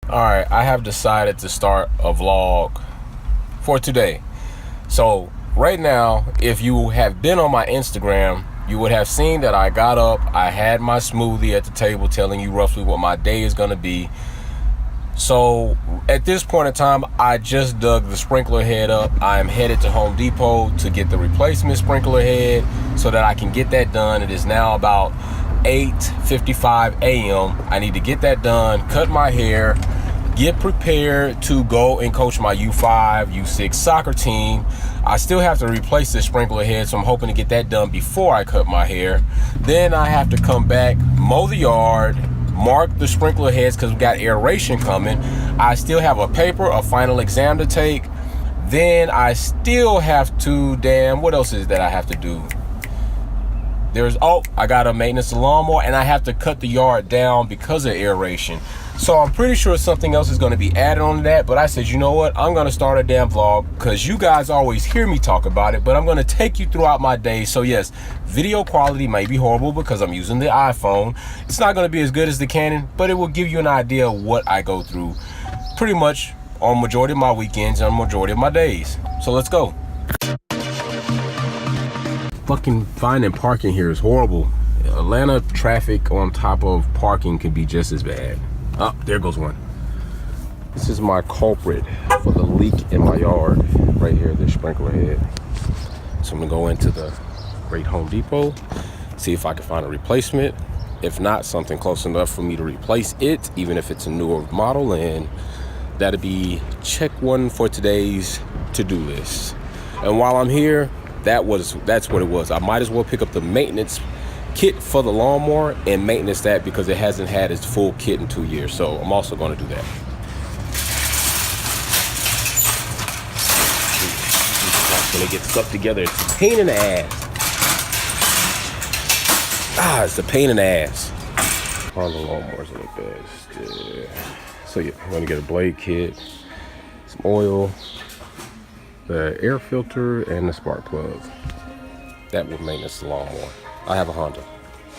Alright, I have decided to start a vlog for today. So right now, if you have been on my Instagram, you would have seen that I got up, I had my smoothie at the table telling you roughly what my day is going to be. So at this point in time, I just dug the sprinkler head up. I am headed to Home Depot to get the replacement sprinkler head so that I can get that done. It is now about 8:55 a.m. I need to get that done, cut my hair, get prepared to go and coach my U5, U6 soccer team. I still have to replace the sprinkler head, so I'm hoping to get that done before I cut my hair. Then I have to come back, mow the yard, mark the sprinkler heads because we got aeration coming. I still have a final exam to take. Then I still have to, what else is that I have to do? I got a maintenance lawnmower, and I have to cut the yard down because of aeration. So I'm pretty sure something else is going to be added on to that, but I said, you know what, I'm going to start a damn vlog because you guys always hear me talk about it, but I'm going to take you throughout my day. So yes, video quality may be horrible because I'm using the iPhone. It's not going to be as good as the Canon, but it will give you an idea of what I go through pretty much on majority of my weekends and majority of my days. So let's go. Fucking finding parking here is horrible. Atlanta traffic on top of parking can be just as bad. Oh, there goes one. This is my culprit for the leak in my yard right here, this sprinkler head. So I'm gonna go into the great Home Depot, see if I can find a replacement. If not, something close enough for me to replace it, even if it's a newer model, and that'll be check one for today's to-do list. And while I'm here, that's what it was. I might as well pick up the maintenance kit for the lawnmower and maintenance that because it hasn't had its full kit in 2 years. So I'm also going to do that. When it gets stuck together, it's a pain in the ass. It's a pain in the ass. All the lawnmowers are the best. Yeah. So yeah, I'm going to get a blade kit, some oil, the air filter, and the spark plug. That will maintenance the lawnmower. I have a Honda.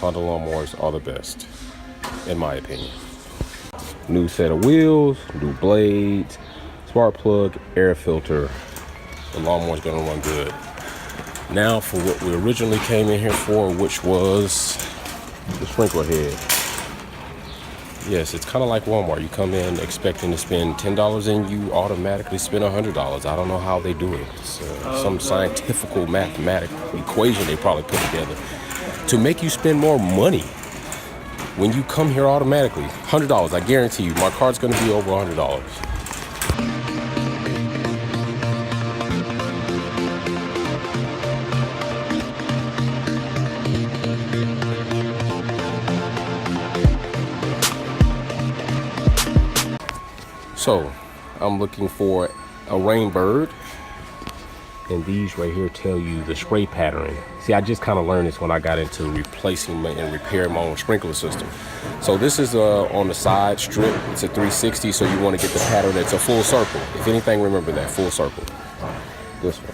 Honda lawnmowers are the best, in my opinion. New set of wheels, new blades, spark plug, air filter. The lawnmower's gonna run good. Now for what we originally came in here for, which was the sprinkler head. Yes, it's kind of like Walmart. You come in expecting to spend $10 and you automatically spend $100. I don't know how they do it. It's some scientific mathematical equation they probably put together to make you spend more money when you come here automatically. $100, I guarantee you, my card's gonna be over $100. So I'm looking for a rainbird, and these right here tell you the spray pattern. See, I just kind of learned this when I got into replacing and repairing my own sprinkler system. So this is on the side strip. It's a 360, so you want to get the pattern that's a full circle. If anything, remember that, full circle. This one.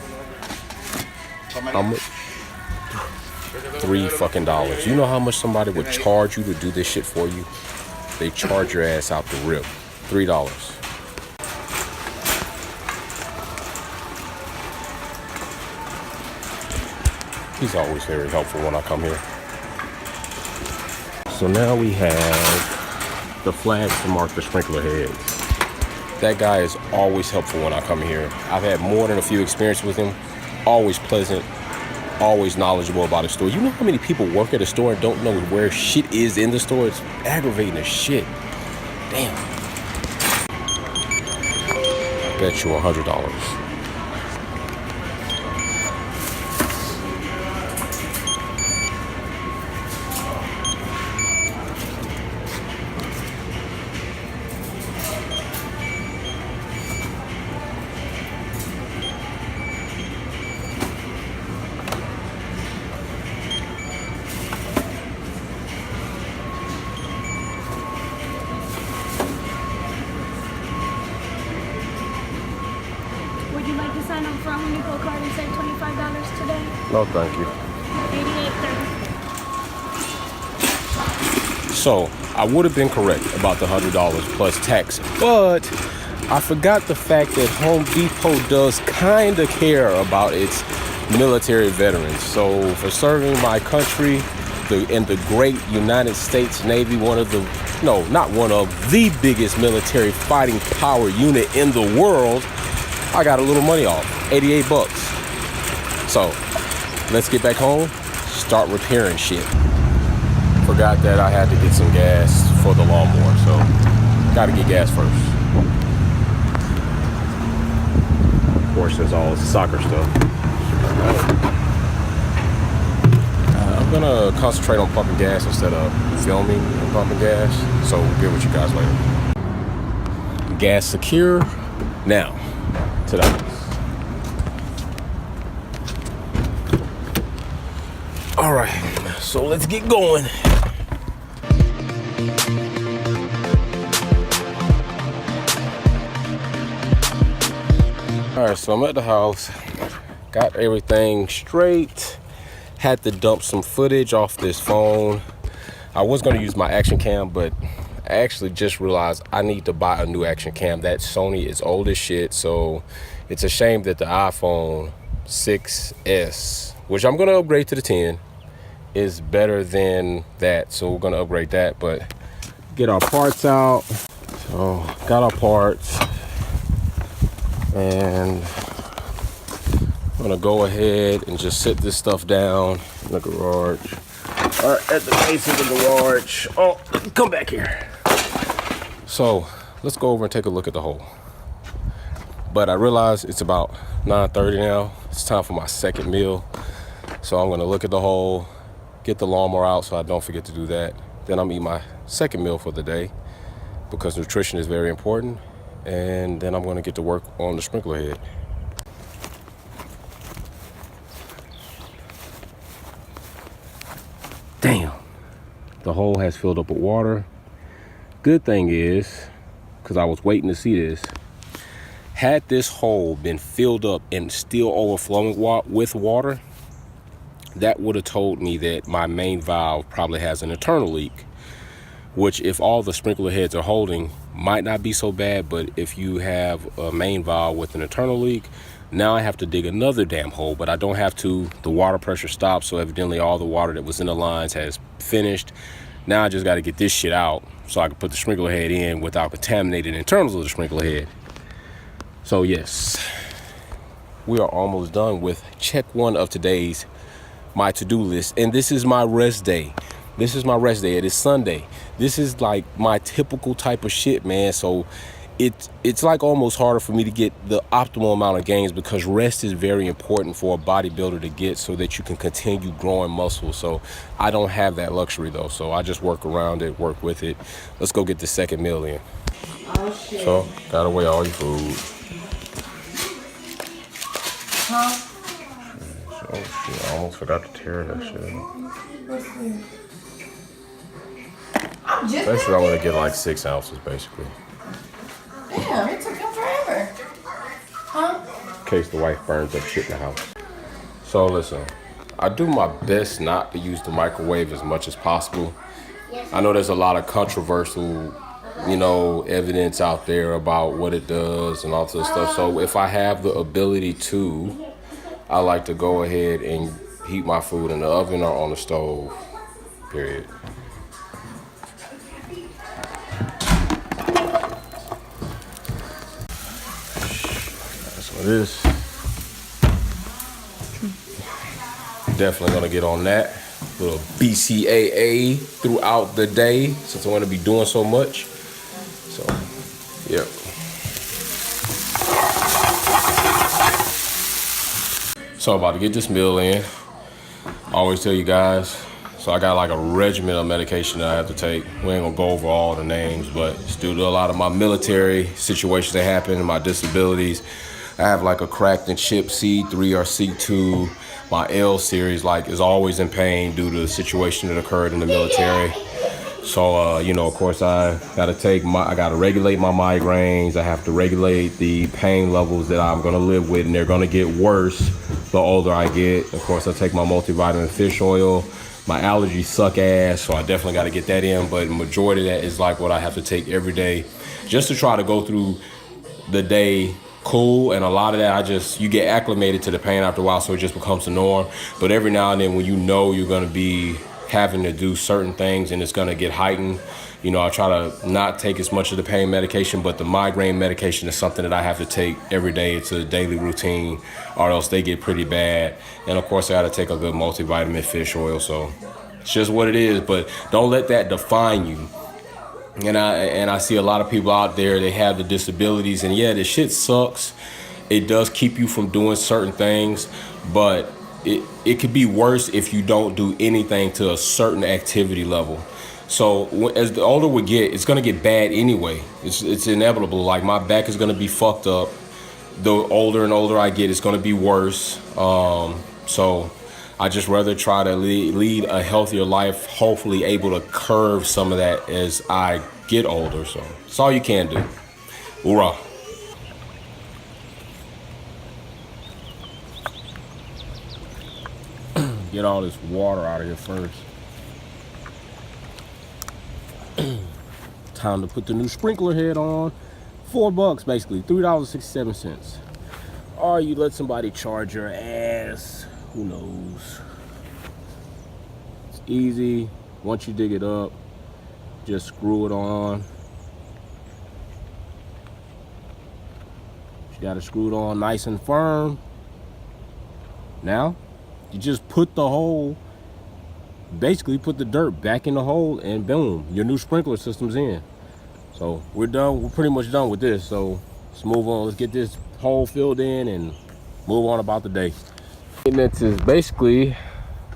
How much? $3 fucking. You know how much somebody would charge you to do this shit for you? They charge your ass out the rip. $3. He's always very helpful when I come here. So now we have the flags to mark the sprinkler heads. That guy is always helpful when I come here. I've had more than a few experiences with him. Always pleasant, always knowledgeable about the store. You know how many people work at a store and don't know where shit is in the store? It's aggravating as shit. Damn. I bet you $100. Would you like to sign up for a Home Depot card and save $25 today? No, thank you. So I would have been correct about the $100 plus tax, but I forgot the fact that Home Depot does kind of care about its military veterans. So for serving my country in the great United States Navy, the biggest military fighting power unit in the world, I got a little money off, 88 bucks. So let's get back home, start repairing shit. Forgot that I had to get some gas for the lawnmower, so gotta get gas first. Of course, there's all this soccer stuff. I'm gonna concentrate on pumping gas instead of filming and pumping gas, so we'll get with you guys later. Gas secure. Now, to the house. All right, so let's get going. All right, so I'm at the house, got everything straight, had to dump some footage off this phone. I was gonna use my action cam, but I actually just realized I need to buy a new action cam. That Sony is old as shit, so it's a shame that the iPhone 6S, which I'm gonna upgrade to the 10, is better than that. So we're gonna upgrade that, but get our parts out. So got our parts, and I'm gonna go ahead and just sit this stuff down in the garage, or at the base of the garage. Oh, come back here. So let's go over and take a look at the hole. But I realize it's about 9:30 now. It's time for my second meal. So I'm gonna look at the hole, get the lawnmower out so I don't forget to do that. Then I'm eating my second meal for the day because nutrition is very important. And then I'm gonna get to work on the sprinkler head. Damn, the hole has filled up with water. Good thing is, because I was waiting to see this, had this hole been filled up and still overflowing with water, that would have told me that my main valve probably has an internal leak, which if all the sprinkler heads are holding, might not be so bad. But if you have a main valve with an internal leak, now I have to dig another damn hole, but I don't have to. The water pressure stopped, so evidently all the water that was in the lines has finished. Now I just got to get this shit out so I can put the sprinkler head in without contaminating internals of the sprinkler head. So yes, we are almost done with check one of today's my to-do list, and this is my rest day. This is my rest day. It is Sunday. This is like my typical type of shit, man. So it's like almost harder for me to get the optimal amount of gains, because rest is very important for a bodybuilder to get so that you can continue growing muscle. So I don't have that luxury though, so I just work around it, work with it. Let's go get the second meal in. Oh shit. So gotta weigh all your food. Huh? Oh shit, I almost forgot to tear that shit. Basically, I want to get like 6 ounces, basically. Damn, it took him forever. Huh? In case the wife burns up shit in the house. So listen, I do my best not to use the microwave as much as possible. I know there's a lot of controversial, evidence out there about what it does and all this stuff. So if I have the ability to, I like to go ahead and heat my food in the oven or on the stove, period. This definitely gonna get on that little BCAA throughout the day since I'm gonna be doing so much. So, yep. So about to get this meal in. I always tell you guys, so I got like a regimen of medication that I have to take. We ain't gonna go over all the names, but it's due to a lot of my military situations that happen and my disabilities. I have like a cracked and chipped C3 or C2. My L series is always in pain due to the situation that occurred in the military. So, of course I gotta regulate my migraines. I have to regulate the pain levels that I'm gonna live with, and they're gonna get worse the older I get. Of course, I take my multivitamin fish oil, My allergies suck ass, so I definitely got to get that in. But majority of that is like what I have to take every day, just to try to go through the day cool. And a lot of that, you get acclimated to the pain after a while, so it just becomes the norm. But every now and then, when you know you're gonna be having to do certain things and it's gonna get heightened, you know, I try to not take as much of the pain medication, but the migraine medication is something that I have to take every day. It's a daily routine, or else they get pretty bad. And of course, I gotta take a good multivitamin, fish oil. So it's just what it is. But don't let that define you. And I see a lot of people out there, they have the disabilities, and yeah, this shit sucks. It does keep you from doing certain things, but it could be worse if you don't do anything to a certain activity level. So as the older we get, it's gonna get bad anyway. It's inevitable. Like, my back is gonna be fucked up. The older and older I get, it's gonna be worse. So I just rather try to lead a healthier life, hopefully able to curb some of that as I get older. So it's all you can do. Hoorah. Get all this water out of here first. Time to put the new sprinkler head on. $4 basically, $3.67. Or you let somebody charge your ass. Who knows? It's easy. Once you dig it up, just screw it on. You gotta screw it on nice and firm. Now, you just put the hole, basically put the dirt back in the hole, and boom, your new sprinkler system's in. So we're done. We're pretty much done with this. So let's move on. Let's get this hole filled in and move on about the day. Maintenance is basically,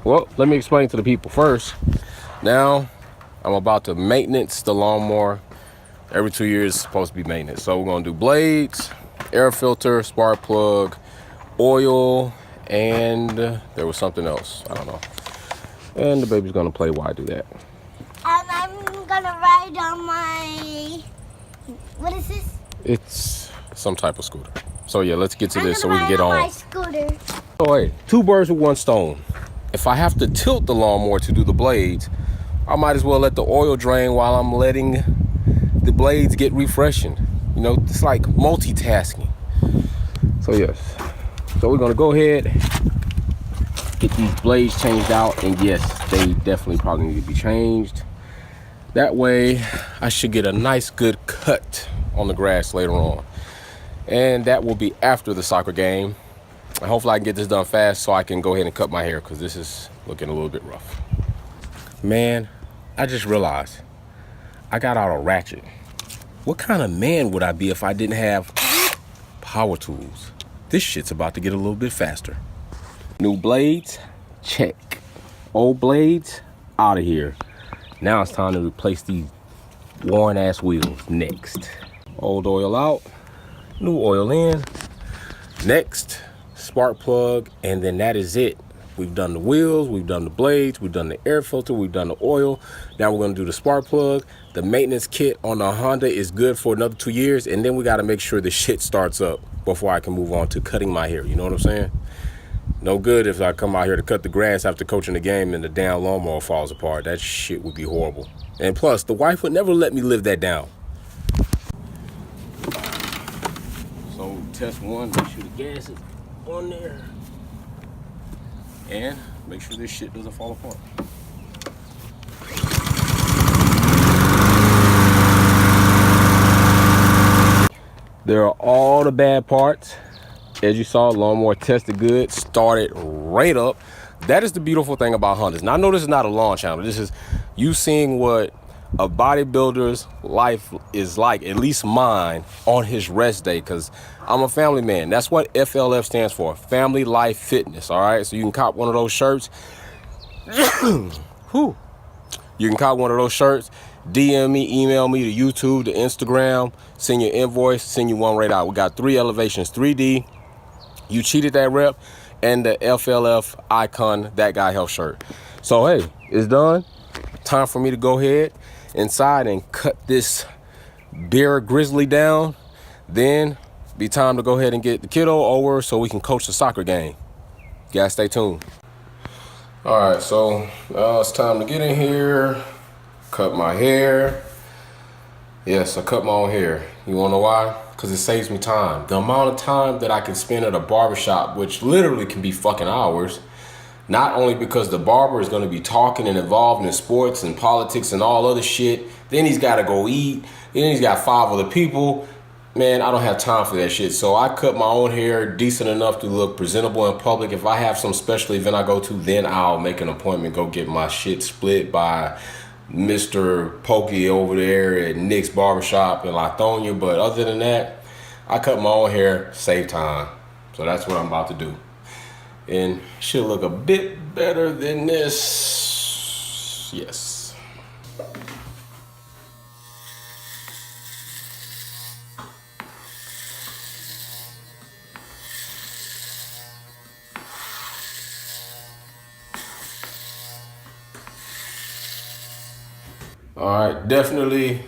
well, let me explain to the people first. Now, I'm about to maintenance the lawnmower. Every 2 years it's supposed to be maintenance. So we're gonna do blades, air filter, spark plug, oil, and there was something else, I don't know. And the baby's gonna play while I do that. I'm gonna ride on my, what is this? It's some type of scooter. So yeah, let's get to this so I'm we can get on. my scooter. Oh hey, 2 birds with 1 stone. If I have to tilt the lawnmower to do the blades, I might as well let the oil drain while I'm letting the blades get refreshing. You know, it's like multitasking. So yes, so we're gonna go ahead, get these blades changed out, and yes, they definitely probably need to be changed. That way, I should get a nice good cut on the grass later on. And that will be after the soccer game. And hopefully I can get this done fast so I can go ahead and cut my hair, because this is looking a little bit rough. Man, I just realized I got out a ratchet. What kind of man would I be if I didn't have power tools? This shit's about to get a little bit faster. New blades, check. Old blades, out of here. Now it's time to replace these worn ass wheels. Next. Old oil out, new oil in. Next, spark plug, and then that is it. We've done the wheels, we've done the blades, we've done the air filter, we've done the oil. Now we're gonna do the spark plug. The maintenance kit on the Honda is good for another 2 years, and then we gotta make sure the shit starts up before I can move on to cutting my hair. You know what I'm saying? No good if I come out here to cut the grass after coaching the game and the damn lawnmower falls apart. That shit would be horrible. And plus, the wife would never let me live that down. So test one, make sure the gas is on there. And make sure this shit doesn't fall apart. There are all the bad parts. As you saw, lawnmower tested good, started right up. That is the beautiful thing about Hondas. Now I know this is not a lawn channel. This is you seeing what a bodybuilder's life is like, at least mine, on his rest day, because I'm a family man. That's what FLF stands for, Family Life Fitness, all right? So you can cop one of those shirts. Whew. You can cop one of those shirts, DM me, email me, to YouTube, to Instagram, send your invoice, send you one right out. We got 3 elevations, 3D, you cheated that rep, and the FLF icon, that guy health shirt. So hey, it's done. Time for me to go ahead inside and cut this bear grizzly down. Then be time to go ahead and get the kiddo over so we can coach the soccer game. You guys stay tuned. All right, so now it's time to get in here, cut my hair. Yes, I cut my own hair. You wanna know why? Because it saves me time. The amount of time that I can spend at a barbershop, which literally can be fucking hours, not only because the barber is gonna be talking and involved in sports and politics and all other shit, then he's gotta go eat, then he's got 5 other people. Man, I don't have time for that shit. So I cut my own hair decent enough to look presentable in public. If I have some special event I go to, then I'll make an appointment, go get my shit split by Mr. Pokey over there at Nick's Barbershop in Lithonia. But other than that, I cut my own hair, save time. So that's what I'm about to do. And should look a bit better than this. Yes. All right, definitely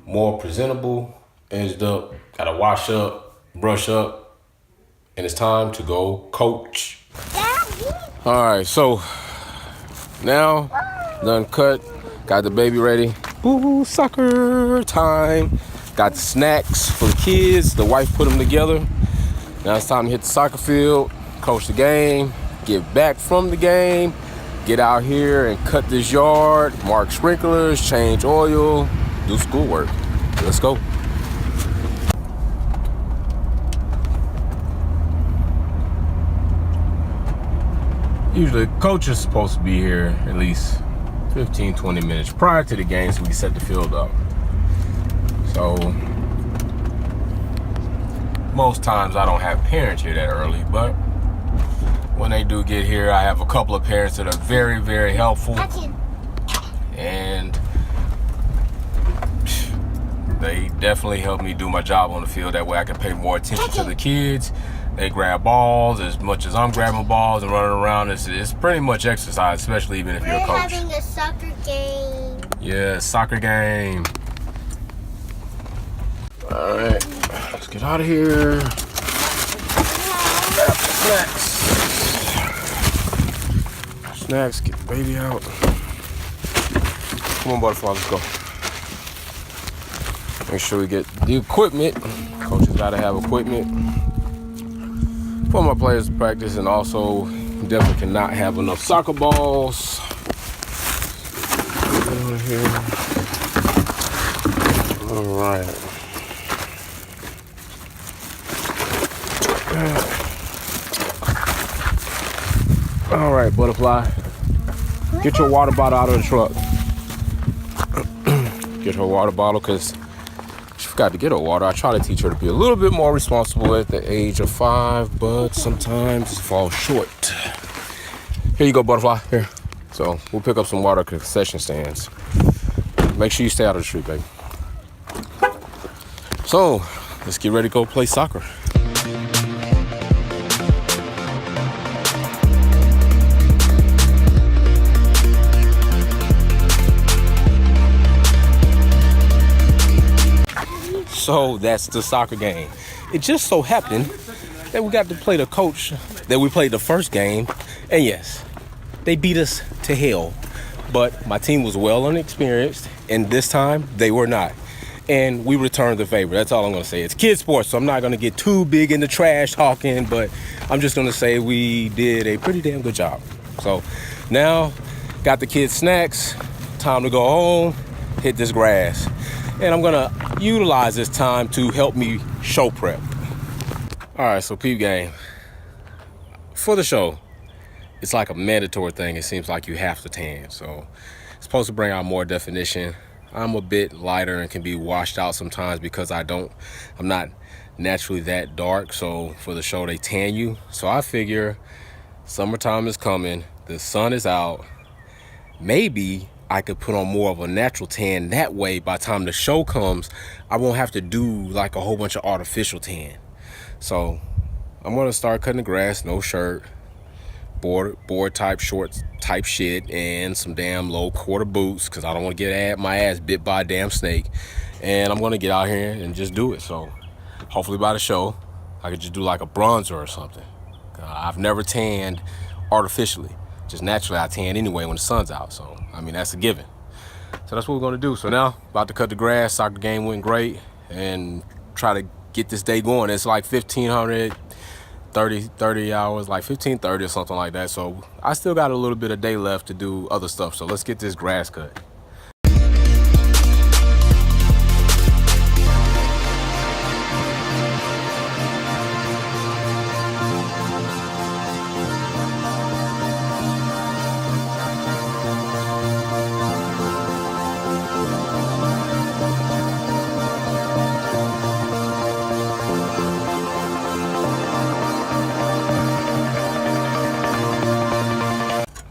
more presentable, edged up, gotta wash up, brush up, and it's time to go coach. All right, so now done cut, got the baby ready. Ooh, soccer time. Got the snacks for the kids, the wife put them together. Now it's time to hit the soccer field, coach the game, get back from the game, get out here and cut this yard, mark sprinklers, change oil, do schoolwork. Let's go. Usually coach is supposed to be here at least 15, 20 minutes prior to the game so we can set the field up. So most times I don't have parents here that early, but when they do get here, I have a couple of parents that are very, very helpful. And they definitely help me do my job on the field. That way I can pay more attention to the kids. They grab balls as much as I'm grabbing balls and running around. It's pretty much exercise, especially even if you're a coach. We're having a soccer game. Yeah, soccer game. All right, let's get out of here. Snacks, get the baby out. Come on, butterfly, let's go. Make sure we get the equipment. Coaches gotta have equipment for my players to practice, and also definitely cannot have enough soccer balls. Here. All right. All right, butterfly. Get your water bottle out of the truck. Get her water bottle, because she forgot to get her water. I try to teach her to be a little bit more responsible at the age of 5, but sometimes falls short. Here you go, butterfly. Here. So we'll pick up some water at concession stands. Make sure you stay out of the street, baby. So let's get ready to go play soccer. So that's the soccer game. It just so happened that we got to play the coach that we played the first game. And yes, they beat us to hell. But my team was well inexperienced, and this time they were not. And we returned the favor. That's all I'm going to say. It's kid sports, so I'm not going to get too big into trash talking, but I'm just going to say we did a pretty damn good job. So now, got the kids snacks. Time to go home, hit this grass. And I'm gonna utilize this time to help me show prep. All right, so peep game. For the show, it's like a mandatory thing. It seems like you have to tan. So it's supposed to bring out more definition. I'm a bit lighter and can be washed out sometimes because I'm not naturally that dark. So for the show, they tan you. So I figure summertime is coming. The sun is out. Maybe I could put on more of a natural tan. That way, by the time the show comes, I won't have to do like a whole bunch of artificial tan. So I'm gonna start cutting the grass, no shirt, board type shorts type shit, and some damn low quarter boots, because I don't want to get my ass bit by a damn snake. And I'm gonna get out here and just do it. So hopefully by the show, I could just do like a bronzer or something. I've never tanned artificially. just naturally I tan anyway when the sun's out. So, I mean, that's a given. So that's what we're gonna do. So now, about to cut the grass. Soccer game went great, and try to get this day going. It's like 1,500, 30 hours, like 1,530 or something like that. So I still got a little bit of day left to do other stuff. So let's get this grass cut.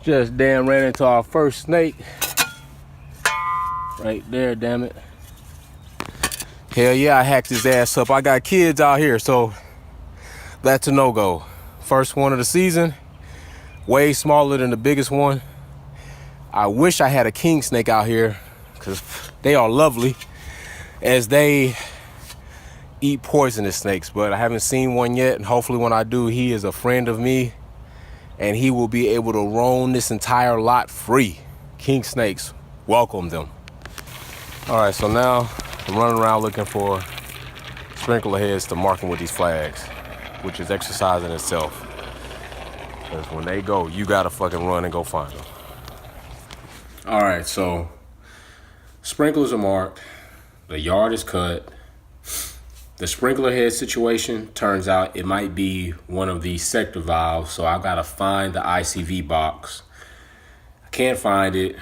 Just damn ran into our first snake. Right there, damn it. Hell yeah, I hacked his ass up. I got kids out here, so that's a no-go. First one of the season, way smaller than the biggest one. I wish I had a king snake out here, because they are lovely, as they eat poisonous snakes, but I haven't seen one yet, and hopefully when I do, he is a friend of me, and he will be able to roam this entire lot free. King snakes, welcome them. All right, so now I'm running around looking for sprinkler heads to mark them with these flags, which is exercise in itself. Because when they go, you gotta fucking run and go find them. All right, so sprinklers are marked, the yard is cut. The sprinkler head situation, turns out it might be one of these sector valves, so I've got to find the ICV box. I can't find it,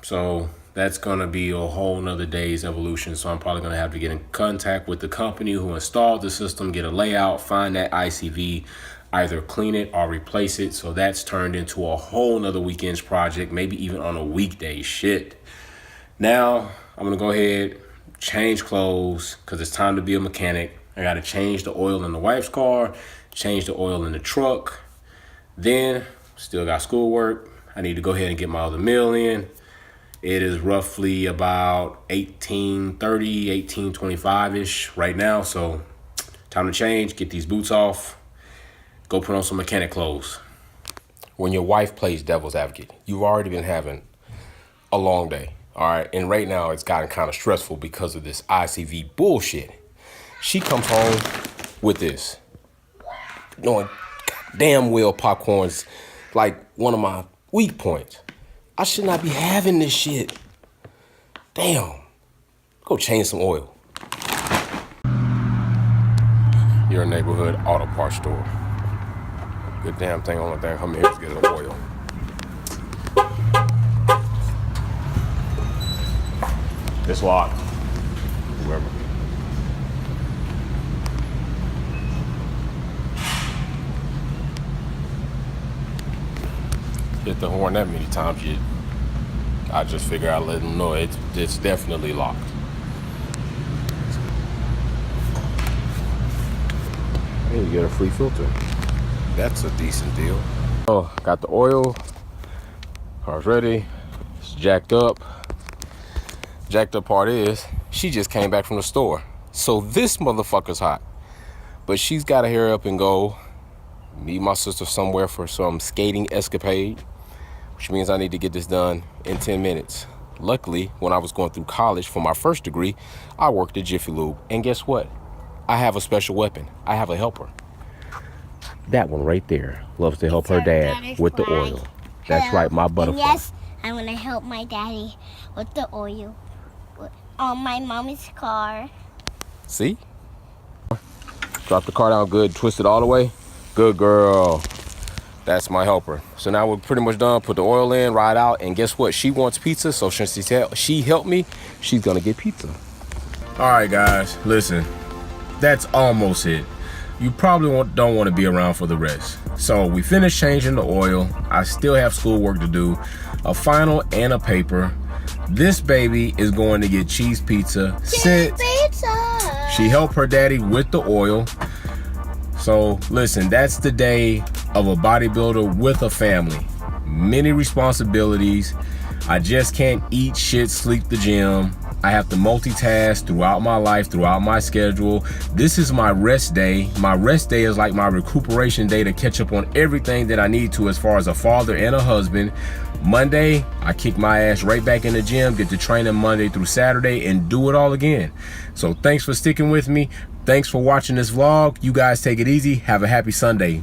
so that's going to be a whole nother day's evolution. So I'm probably going to have to get in contact with the company who installed the system, get a layout, find that ICV, either clean it or replace it. So that's turned into a whole nother weekend's project, maybe even on a weekday. Shit. Now, I'm going to go ahead, change clothes, because it's time to be a mechanic. I got to change the oil in the wife's car, change the oil in the truck. Then, still got schoolwork. I need to go ahead and get my other meal in. It is roughly about 18:30, 18:25-ish right now. So, time to change, get these boots off, go put on some mechanic clothes. When your wife plays devil's advocate, you've already been having a long day. All right, and right now it's gotten kind of stressful because of this ICV bullshit. She comes home with this, knowing damn well popcorn's like one of my weak points. I should not be having this shit. Damn. Go change some oil. Your neighborhood auto parts store. Good damn thing, only thing come here is get an oil. It's locked. Whoever. Hit the horn that many times, I just figure I'd let them know it's definitely locked. Hey, you get a free filter. That's a decent deal. Oh, got the oil. Car's ready. It's jacked up. Jacked up part is, she just came back from the store. So this motherfucker's hot. But she's got to hurry up and go meet my sister somewhere for some skating escapade, which means I need to get this done in 10 minutes. Luckily, when I was going through college for my first degree, I worked at Jiffy Lube. And guess what? I have a special weapon. I have a helper. That one right there loves to help her dad with the oil. That's right, my butterfly. And yes, I'm going to help my daddy with the oil on my mommy's car. See? Drop the car down good, twist it all the way. Good girl. That's my helper. So now we're pretty much done. Put the oil in, ride out, and guess what? She wants pizza, so since she helped me, she's gonna get pizza. All right, guys, listen. That's almost it. You probably don't want to be around for the rest. So we finished changing the oil. I still have schoolwork to do, a final and a paper. This baby is going to get cheese pizza. Pizza. She helped her daddy with the oil. So listen, that's the day of a bodybuilder with a family. Many responsibilities. I just can't eat, shit, sleep, the gym. I have to multitask throughout my life, throughout my schedule. This is my rest day. My rest day is like my recuperation day to catch up on everything that I need to as far as a father and a husband. Monday, I kick my ass right back in the gym, get to training Monday through Saturday, and do it all again. So thanks for sticking with me. Thanks for watching this vlog. You guys take it easy. Have a happy Sunday.